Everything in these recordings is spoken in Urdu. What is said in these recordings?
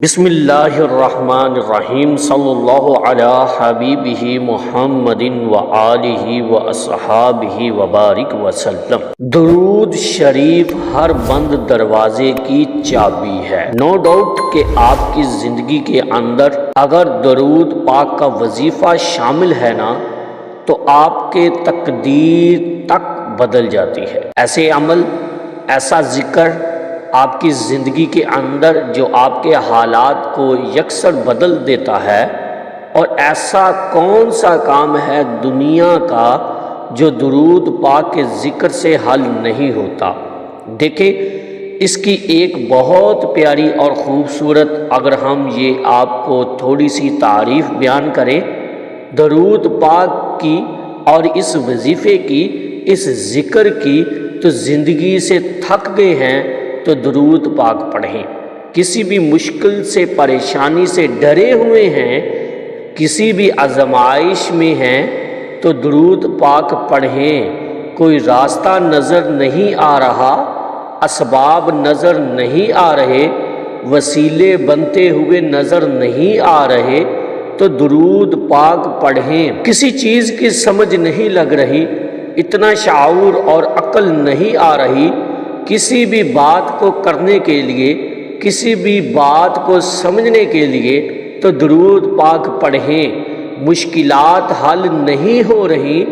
بسم اللہ الرحمن الرحیم صلی اللہ علی حبیبہ محمد وآلہ واصحابہ وبارک وسلم۔ درود شریف ہر بند دروازے کی چابی ہے۔ نو ڈاؤٹ کہ آپ کی زندگی کے اندر اگر درود پاک کا وظیفہ شامل ہے نا تو آپ کے تقدیر تک بدل جاتی ہے۔ ایسے عمل، ایسا ذکر آپ کی زندگی کے اندر جو آپ کے حالات کو یکسر بدل دیتا ہے، اور ایسا کون سا کام ہے دنیا کا جو درود پاک کے ذکر سے حل نہیں ہوتا۔ دیکھیں، اس کی ایک بہت پیاری اور خوبصورت اگر ہم یہ آپ کو تھوڑی سی تعریف بیان کریں درود پاک کی اور اس وظیفے کی، اس ذکر کی، تو زندگی سے تھک گئے ہیں تو درود پاک پڑھیں۔ کسی بھی مشکل سے، پریشانی سے ڈرے ہوئے ہیں، کسی بھی آزمائش میں ہیں تو درود پاک پڑھیں۔ کوئی راستہ نظر نہیں آ رہا، اسباب نظر نہیں آ رہے، وسیلے بنتے ہوئے نظر نہیں آ رہے تو درود پاک پڑھیں۔ کسی چیز کی سمجھ نہیں لگ رہی، اتنا شعور اور عقل نہیں آ رہی، کسی بھی بات کو کرنے کے لیے، کسی بھی بات کو سمجھنے کے لیے تو درود پاک پڑھیں۔ مشکلات حل نہیں ہو رہی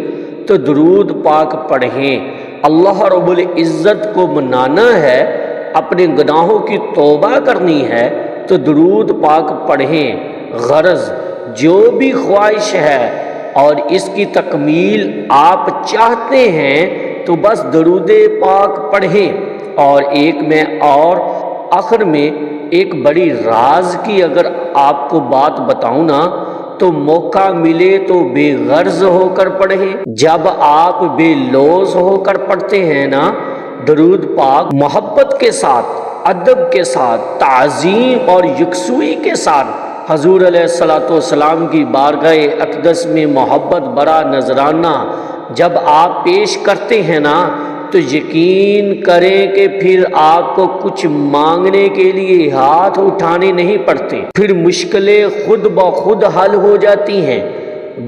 تو درود پاک پڑھیں۔ اللہ رب العزت کو منانا ہے، اپنے گناہوں کی توبہ کرنی ہے تو درود پاک پڑھیں۔ غرض جو بھی خواہش ہے اور اس کی تکمیل آپ چاہتے ہیں تو بس درود پاک پڑھیں۔ اور ایک میں اور آخر میں ایک بڑی راز کی اگر آپ کو بات بتاؤں نا تو موقع ملے تو بے غرض ہو کر پڑھیں۔ جب آپ بے لوث ہو کر پڑھتے ہیں نا درود پاک، محبت کے ساتھ، ادب کے ساتھ، تعظیم اور یکسوئی کے ساتھ حضور علیہ الصلوۃ والسلام کی بارگاہ اقدس میں محبت برا نذرانہ جب آپ پیش کرتے ہیں نا تو یقین کریں کہ پھر آپ کو کچھ مانگنے کے لیے ہاتھ اٹھانے نہیں پڑتے، پھر مشکلیں خود بخود حل ہو جاتی ہیں،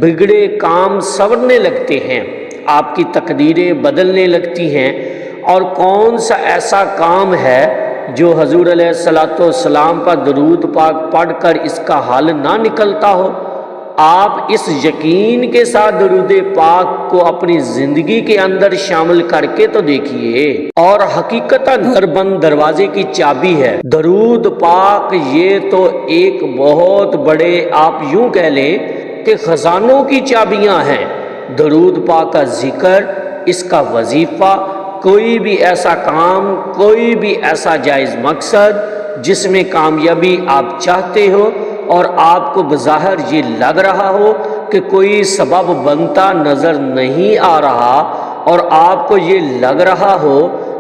بگڑے کام سنورنے لگتے ہیں، آپ کی تقدیریں بدلنے لگتی ہیں۔ اور کون سا ایسا کام ہے جو حضور علیہ الصلوۃ والسلام پر درود پاک پڑھ کر اس کا حل نہ نکلتا ہو؟ آپ اس یقین کے ساتھ درود پاک کو اپنی زندگی کے اندر شامل کر کے تو دیکھیے، اور حقیقتاً ہر بند دروازے کی چابی ہے درود پاک۔ یہ تو ایک بہت بڑے، آپ یوں کہہ لیں کہ خزانوں کی چابیاں ہیں۔ درود پاک کا ذکر، اس کا وظیفہ، کوئی بھی ایسا کام، کوئی بھی ایسا جائز مقصد جس میں کامیابی آپ چاہتے ہو اور آپ کو بظاہر یہ لگ رہا ہو کہ کوئی سبب بنتا نظر نہیں آ رہا، اور آپ کو یہ لگ رہا ہو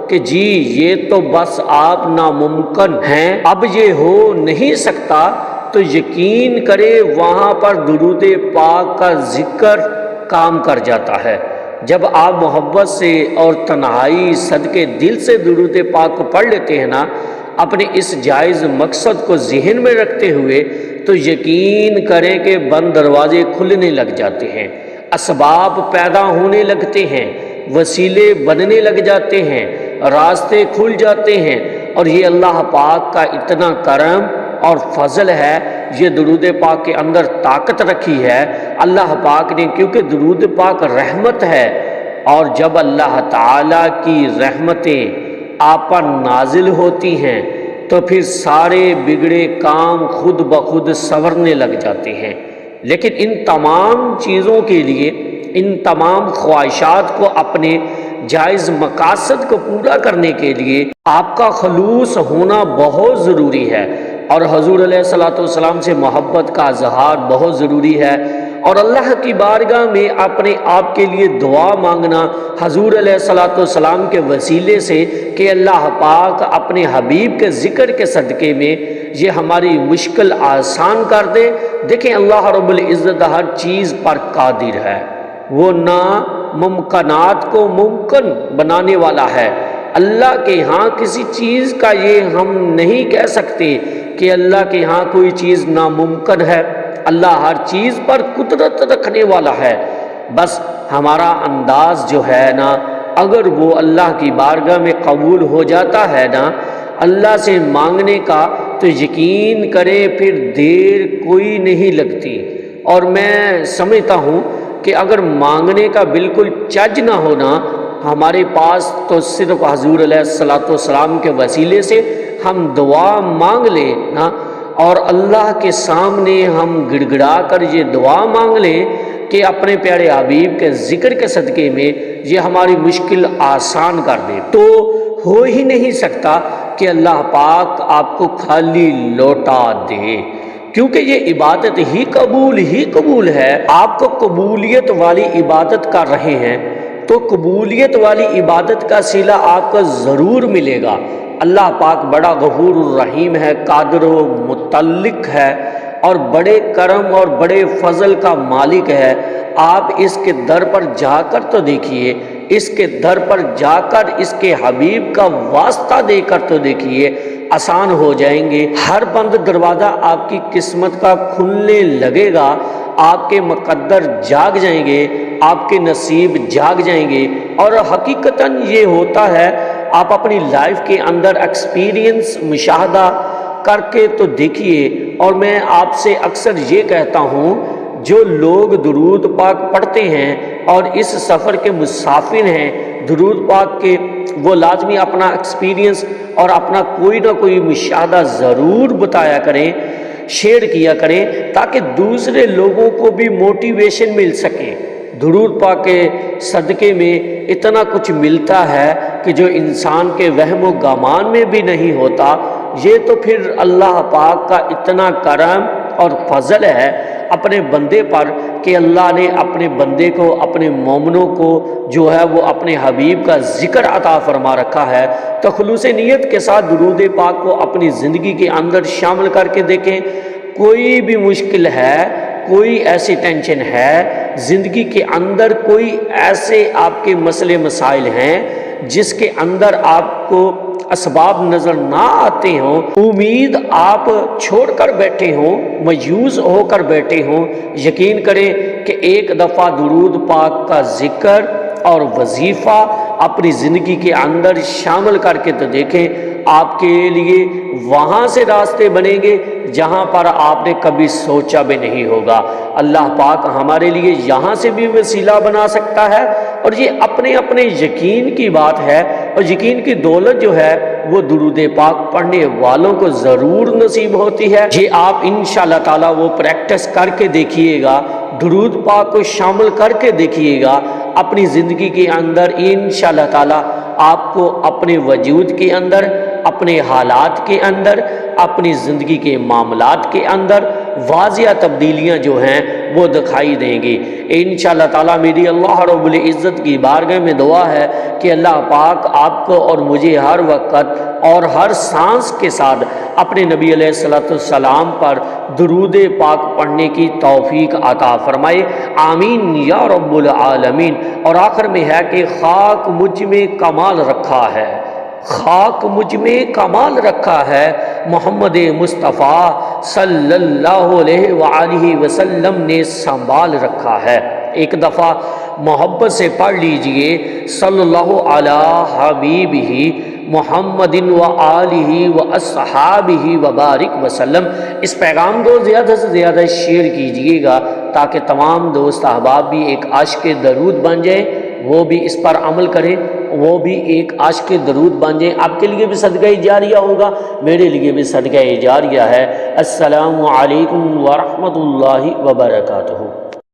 کہ جی یہ تو بس آپ ناممکن ہیں، اب یہ ہو نہیں سکتا، تو یقین کرے وہاں پر درود پاک کا ذکر کام کر جاتا ہے۔ جب آپ محبت سے اور تنہائی صدقے دل سے درود پاک کو پڑھ لیتے ہیں نا اپنے اس جائز مقصد کو ذہن میں رکھتے ہوئے، تو یقین کریں کہ بند دروازے کھلنے لگ جاتے ہیں، اسباب پیدا ہونے لگتے ہیں، وسیلے بننے لگ جاتے ہیں، راستے کھل جاتے ہیں۔ اور یہ اللہ پاک کا اتنا کرم اور فضل ہے، یہ درود پاک کے اندر طاقت رکھی ہے اللہ پاک نے، کیونکہ درود پاک رحمت ہے، اور جب اللہ تعالی کی رحمتیں آپ پر نازل ہوتی ہیں تو پھر سارے بگڑے کام خود بخود سنورنے لگ جاتے ہیں۔ لیکن ان تمام چیزوں کے لیے، ان تمام خواہشات کو اپنے جائز مقاصد کو پورا کرنے کے لیے آپ کا خلوص ہونا بہت ضروری ہے، اور حضور علیہ الصلوۃ والسلام سے محبت کا اظہار بہت ضروری ہے، اور اللہ کی بارگاہ میں اپنے آپ کے لیے دعا مانگنا حضور علیہ الصلوۃ والسلام کے وسیلے سے کہ اللہ پاک اپنے حبیب کے ذکر کے صدقے میں یہ ہماری مشکل آسان کر دے۔ دیکھیں اللہ رب العزت ہر چیز پر قادر ہے، وہ ناممکنات کو ممکن بنانے والا ہے، اللہ کے ہاں کسی چیز کا یہ ہم نہیں کہہ سکتے کہ اللہ کے ہاں کوئی چیز ناممکن ہے۔ اللہ ہر چیز پر قدرت رکھنے والا ہے، بس ہمارا انداز جو ہے نا، اگر وہ اللہ کی بارگاہ میں قبول ہو جاتا ہے نا اللہ سے مانگنے کا، تو یقین کرے پھر دیر کوئی نہیں لگتی۔ اور میں سمجھتا ہوں کہ اگر مانگنے کا بالکل چج نہ ہونا ہمارے پاس، تو صرف حضور علیہ الصلوۃ والسلام کے وسیلے سے ہم دعا مانگ لیں نا، اور اللہ کے سامنے ہم گڑ گڑا کر یہ دعا مانگ لیں کہ اپنے پیارے حبیب کے ذکر کے صدقے میں یہ ہماری مشکل آسان کر دے، تو ہو ہی نہیں سکتا کہ اللہ پاک آپ کو خالی لوٹا دے، کیونکہ یہ عبادت ہی قبول ہے۔ آپ کو قبولیت والی عبادت کر رہے ہیں تو قبولیت والی عبادت کا صلہ آپ کو ضرور ملے گا۔ اللہ پاک بڑا غفور الرحیم ہے، قادر و متعلق ہے، اور بڑے کرم اور بڑے فضل کا مالک ہے۔ آپ اس کے در پر جا کر تو دیکھیے، اس کے در پر جا کر اس کے حبیب کا واسطہ دے کر تو دیکھیے، آسان ہو جائیں گے۔ ہر بند دروازہ آپ کی قسمت کا کھلنے لگے گا، آپ کے مقدر جاگ جائیں گے، آپ کے نصیب جاگ جائیں گے۔ اور حقیقتاً یہ ہوتا ہے، آپ اپنی لائف کے اندر ایکسپیرینس مشاہدہ کر کے تو دیکھیے۔ اور میں آپ سے اکثر یہ کہتا ہوں، جو لوگ درود پاک پڑھتے ہیں اور اس سفر کے مسافر ہیں درود پاک کے، وہ لازمی اپنا ایکسپیرینس اور اپنا کوئی نہ کوئی مشاہدہ ضرور بتایا کریں، شیئر کیا کریں، تاکہ دوسرے لوگوں کو بھی موٹیویشن مل سکے۔ درود پاک کے صدقے میں اتنا کچھ ملتا ہے کہ جو انسان کے وہم و گمان میں بھی نہیں ہوتا۔ یہ تو پھر اللہ پاک کا اتنا کرم اور فضل ہے اپنے بندے پر کہ اللہ نے اپنے بندے کو، اپنے مومنوں کو جو ہے وہ اپنے حبیب کا ذکر عطا فرما رکھا ہے۔ تو خلوص نیت کے ساتھ درود پاک کو اپنی زندگی کے اندر شامل کر کے دیکھیں۔ کوئی بھی مشکل ہے، کوئی ایسی ٹینشن ہے زندگی کے اندر، کوئی ایسے آپ کے مسئلے مسائل ہیں جس کے اندر آپ کو اسباب نظر نہ آتے ہوں، امید آپ چھوڑ کر بیٹھے ہوں، مایوس ہو کر بیٹھے ہوں، یقین کریں کہ ایک دفعہ درود پاک کا ذکر اور وظیفہ اپنی زندگی کے اندر شامل کر کے تو دیکھیں، آپ کے لیے وہاں سے راستے بنیں گے جہاں پر آپ نے کبھی سوچا بھی نہیں ہوگا۔ اللہ پاک ہمارے لیے یہاں سے بھی وسیلہ بنا سکتا ہے، اور یہ اپنے اپنے یقین کی بات ہے، اور یقین کی دولت جو ہے وہ درود پاک پڑھنے والوں کو ضرور نصیب ہوتی ہے۔ یہ آپ انشاءاللہ تعالیٰ وہ پریکٹس کر کے دیکھیے گا، درود پاک کو شامل کر کے دیکھیے گا اپنی زندگی کے اندر، انشاءاللہ تعالیٰ آپ کو اپنے وجود کے اندر، اپنے حالات کے اندر، اپنی زندگی کے معاملات کے اندر واضح تبدیلیاں جو ہیں وہ دکھائی دیں گی انشاءاللہ تعالیٰ۔ میری اللہ رب العزت کی بارگاہ میں دعا ہے کہ اللہ پاک آپ کو اور مجھے ہر وقت اور ہر سانس کے ساتھ اپنے نبی علیہ الصلوۃ والسلام پر درود پاک پڑھنے کی توفیق عطا فرمائے، آمین یا رب العالمین۔ اور آخر میں ہے کہ خاک مجھ میں کمال رکھا ہے، خاک مجھ میں کمال رکھا ہے، محمد مصطفیٰ صلی اللہ علیہ وآلہ وسلم نے سنبھال رکھا ہے۔ ایک دفعہ محبت سے پڑھ لیجئے، صلی اللہ علی حبیبہ محمد وآلہ واصحابہ وبارک وسلم۔ اس پیغام کو زیادہ سے زیادہ شیئر کیجئے گا تاکہ تمام دوست احباب بھی ایک عاشق درود بن جائیں، وہ بھی اس پر عمل کریں، وہ بھی ایک عاشق درود بن جائیں۔ آپ کے لیے بھی صدقہ جاریہ ہوگا، میرے لیے بھی صدقہ جاریہ ہے۔ السلام علیکم ورحمۃ اللہ وبرکاتہ۔